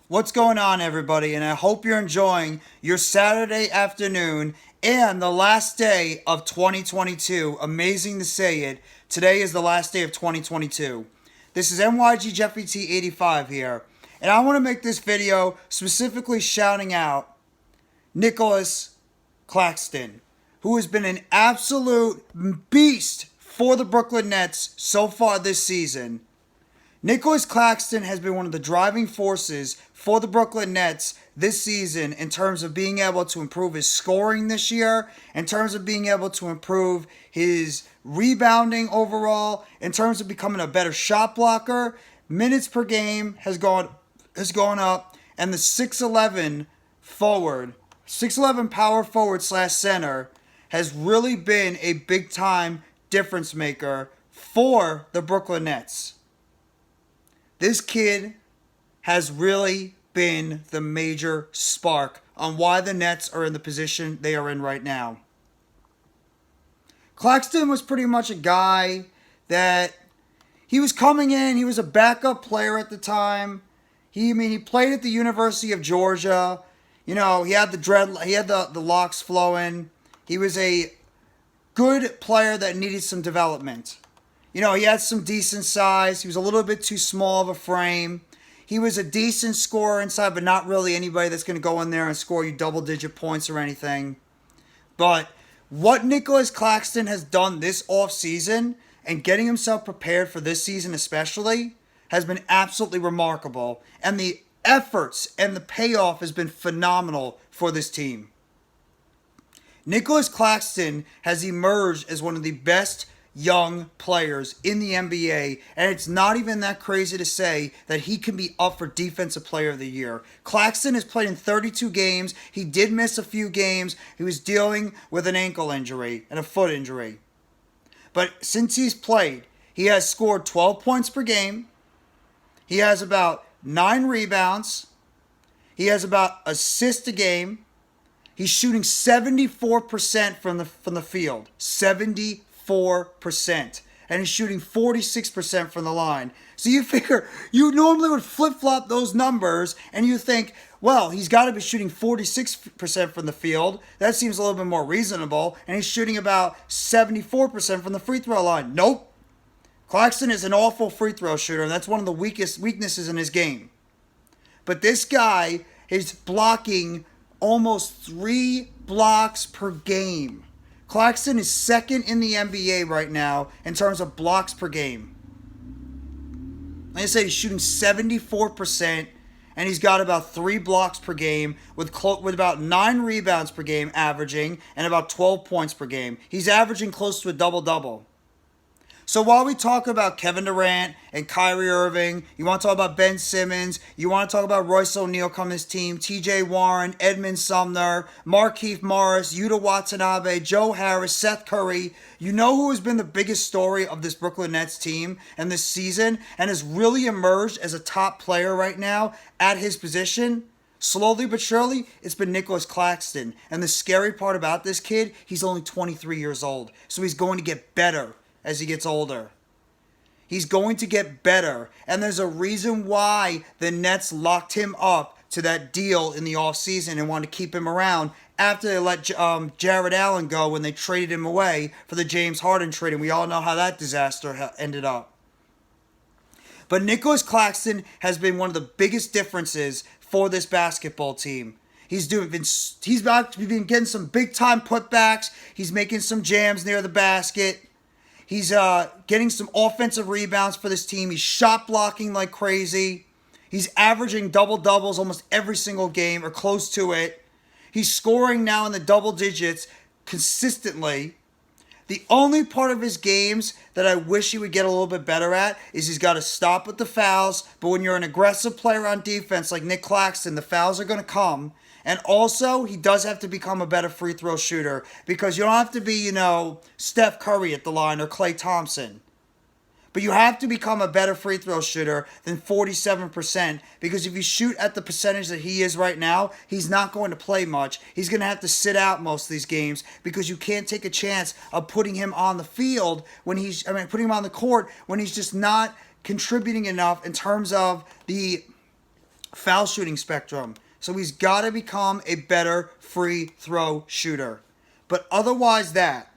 What's going on, everybody? And I hope you're enjoying your Saturday afternoon and the last day of 2022. Amazing to say it. Today is the last day of 2022. This is NYG Jeffrey T 85 here. And I want to make this video specifically shouting out Nicolas Claxton, who has been an absolute beast for the Brooklyn Nets so far this season. Nicolas Claxton has been one of the driving forces for the Brooklyn Nets this season in terms of being able to improve his scoring this year, in terms of being able to improve his rebounding overall, in terms of becoming a better shot blocker. Minutes per game has gone up, and the 6'11 power forward / center has really been a big time difference maker for the Brooklyn Nets. This kid has really been the major spark on why the Nets are in the position they are in right now. Claxton was pretty much a guy that he was coming in. He was a backup player at the time. He played at the University of Georgia. You know, he had the locks flowing. He was a good player that needed some development. You know, he had some decent size. He was a little bit too small of a frame. He was a decent scorer inside, but not really anybody that's going to go in there and score you double-digit points or anything. But what Nicolas Claxton has done this offseason and getting himself prepared for this season especially has been absolutely remarkable. And the efforts and the payoff has been phenomenal for this team. Nicolas Claxton has emerged as one of the best young players in the NBA, and it's not even that crazy to say that he can be up for Defensive Player of the Year. Claxton has played in 32 games. He did miss a few games. He was dealing with an ankle injury and a foot injury. But since he's played, he has scored 12 points per game. He has about 9 rebounds. He has about assist a game. He's shooting 74% from the field. 74%. And he's shooting 46% from the line. So you figure, you normally would flip-flop those numbers and you think, well, he's got to be shooting 46% from the field. That seems a little bit more reasonable. And he's shooting about 74% from the free throw line. Nope. Claxton is an awful free throw shooter, and that's one of the weaknesses in his game. But this guy is blocking almost 3 blocks per game. Claxton is second in the NBA right now in terms of blocks per game. Like I said, he's shooting 74%, and he's got about 3 blocks per game with about 9 rebounds per game averaging and about 12 points per game. He's averaging close to a double-double. So while we talk about Kevin Durant and Kyrie Irving, you want to talk about Ben Simmons, you want to talk about Royce O'Neal coming to his team, TJ Warren, Edmund Sumner, Markieff Morris, Yuta Watanabe, Joe Harris, Seth Curry. You know who has been the biggest story of this Brooklyn Nets team and this season and has really emerged as a top player right now at his position? Slowly but surely, it's been Nicolas Claxton. And the scary part about this kid, he's only 23 years old. So he's going to get better as he gets older. He's going to get better. And there's a reason why the Nets locked him up to that deal in the offseason and wanted to keep him around after they let Jared Allen go when they traded him away for the James Harden trade. And we all know how that disaster ended up. But Nicolas Claxton has been one of the biggest differences for this basketball team. He's been getting some big time putbacks. He's making some jams near the basket. He's getting some offensive rebounds for this team. He's shot blocking like crazy. He's averaging double-doubles almost every single game or close to it. He's scoring now in the double digits consistently. The only part of his games that I wish he would get a little bit better at is he's got to stop with the fouls. But when you're an aggressive player on defense like Nick Claxton, the fouls are going to come. And also, he does have to become a better free throw shooter because you don't have to be, Steph Curry at the line or Klay Thompson. But you have to become a better free throw shooter than 47% because if you shoot at the percentage that he is right now, he's not going to play much. He's going to have to sit out most of these games because you can't take a chance of putting him on the field putting him on the court when he's just not contributing enough in terms of the foul shooting spectrum. So he's got to become a better free throw shooter. But otherwise that,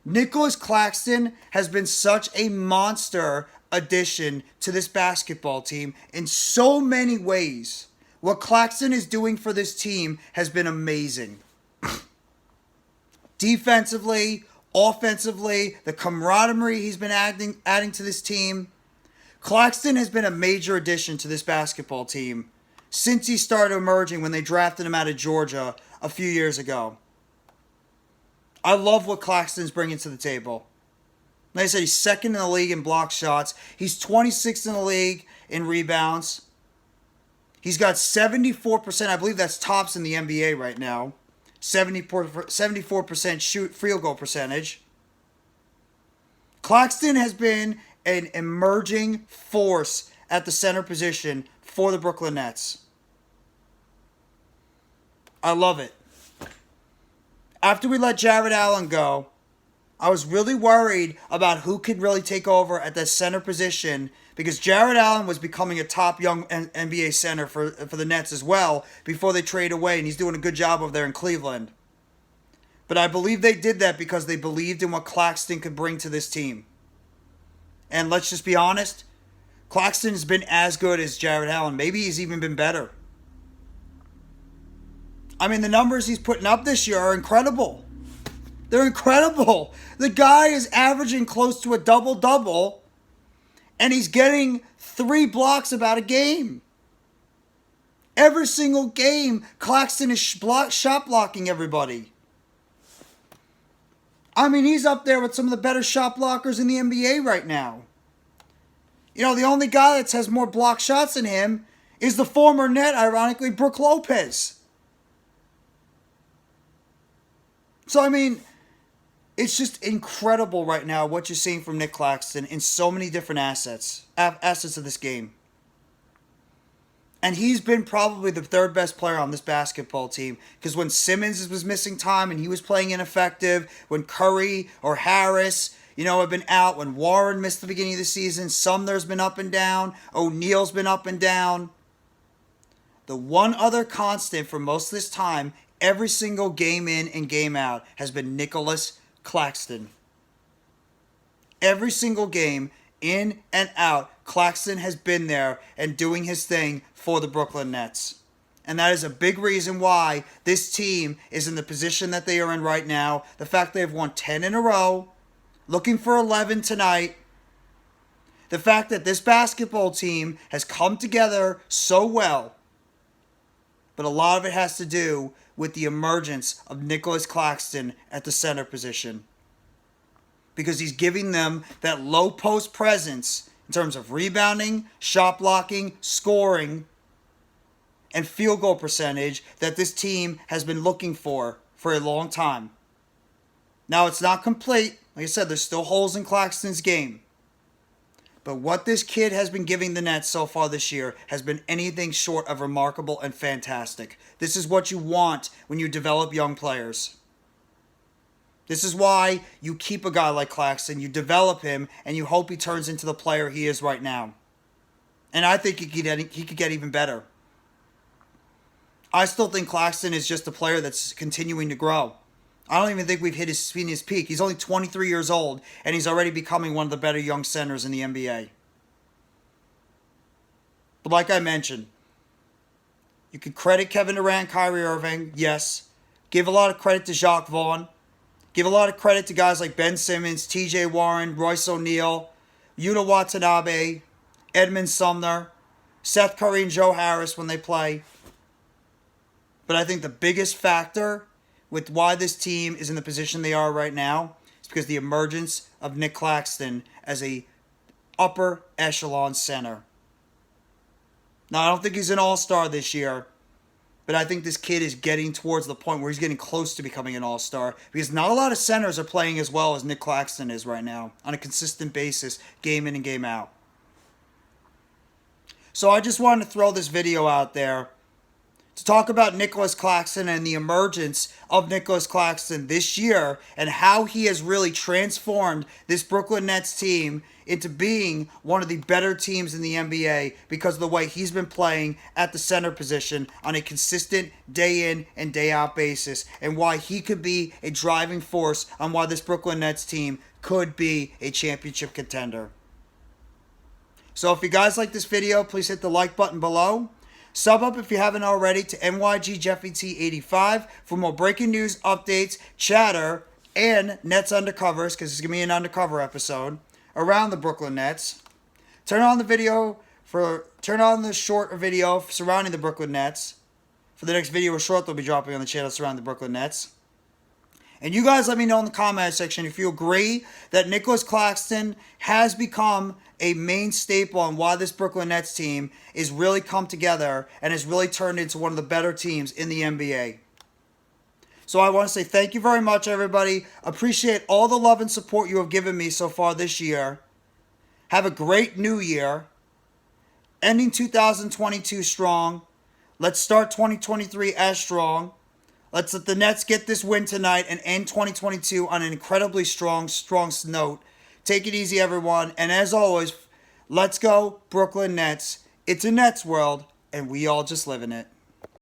Nicolas Claxton has been such a monster addition to this basketball team in so many ways. What Claxton is doing for this team has been amazing. Defensively, offensively, the camaraderie he's been adding to this team. Claxton has been a major addition to this basketball team since he started emerging when they drafted him out of Georgia a few years ago. I love what Claxton's bringing to the table. Like I said, he's second in the league in block shots. He's 26th in the league in rebounds. He's got 74%. I believe that's tops in the NBA right now. 74% field goal percentage. Claxton has been an emerging force at the center position for the Brooklyn Nets. I love it. After we let Jarrett Allen go, I was really worried about who could really take over at that center position because Jarrett Allen was becoming a top young NBA center for the Nets as well before they trade away, and he's doing a good job over there in Cleveland. But I believe they did that because they believed in what Claxton could bring to this team. And let's just be honest, Claxton's been as good as Jarrett Allen. Maybe he's even been better. I mean, the numbers he's putting up this year are incredible. They're incredible. The guy is averaging close to a double-double, and he's getting 3 blocks about a game. Every single game, Claxton is shot blocking everybody. I mean, he's up there with some of the better shot blockers in the NBA right now. You know, the only guy that has more block shots than him is the former Net, ironically, Brook Lopez. So, I mean, it's just incredible right now what you're seeing from Nick Claxton in so many different assets of this game. And he's been probably the third best player on this basketball team. Because when Simmons was missing time and he was playing ineffective, when Curry or Harris, have been out, when Warren missed the beginning of the season, Sumner's been up and down, O'Neal's been up and down. The one other constant for most of this time, every single game in and game out, has been Nicolas Claxton. Every single game, in and out, Claxton has been there and doing his thing for the Brooklyn Nets. And that is a big reason why this team is in the position that they are in right now. The fact they've won 10 in a row, looking for 11 tonight. The fact that this basketball team has come together so well. But a lot of it has to do with the emergence of Nicolas Claxton at the center position. Because he's giving them that low post presence in terms of rebounding, shot blocking, scoring, and field goal percentage that this team has been looking for a long time. Now, it's not complete. Like I said, there's still holes in Claxton's game. But what this kid has been giving the Nets so far this year has been anything short of remarkable and fantastic. This is what you want when you develop young players. This is why you keep a guy like Claxton, you develop him, and you hope he turns into the player he is right now. And I think he could get even better. I still think Claxton is just a player that's continuing to grow. I don't even think we've hit his peak. He's only 23 years old, and he's already becoming one of the better young centers in the NBA. But like I mentioned, you can credit Kevin Durant, Kyrie Irving, yes. Give a lot of credit to Jacques Vaughn. Give a lot of credit to guys like Ben Simmons, TJ Warren, Royce O'Neal, Yuta Watanabe, Edmund Sumner, Seth Curry and Joe Harris when they play. But I think the biggest factor with why this team is in the position they are right now is because the emergence of Nick Claxton as a upper echelon center. Now, I don't think he's an all-star this year, but I think this kid is getting towards the point where he's getting close to becoming an all-star because not a lot of centers are playing as well as Nick Claxton is right now on a consistent basis, game in and game out. So I just wanted to throw this video out there to talk about Nicolas Claxton and the emergence of Nicolas Claxton this year and how he has really transformed this Brooklyn Nets team into being one of the better teams in the NBA because of the way he's been playing at the center position on a consistent day in and day out basis, and why he could be a driving force on why this Brooklyn Nets team could be a championship contender. So if you guys like this video, please hit the like button below. Sub up if you haven't already to NYGJeffyT85 for more breaking news, updates, chatter, and Nets Undercovers, because it's going to be an undercover episode around the Brooklyn Nets. Turn on the short video surrounding the Brooklyn Nets for the next video or short they'll be dropping on the channel surrounding the Brooklyn Nets. And you guys let me know in the comment section if you agree that Nicolas Claxton has become a main staple on why this Brooklyn Nets team is really come together and has really turned into one of the better teams in the NBA. So I want to say thank you very much, everybody. Appreciate all the love and support you have given me so far this year. Have a great new year. Ending 2022 strong. Let's start 2023 as strong. Let's let the Nets get this win tonight and end 2022 on an incredibly strong note. Take it easy, everyone. And as always, let's go, Brooklyn Nets. It's a Nets world, and we all just live in it.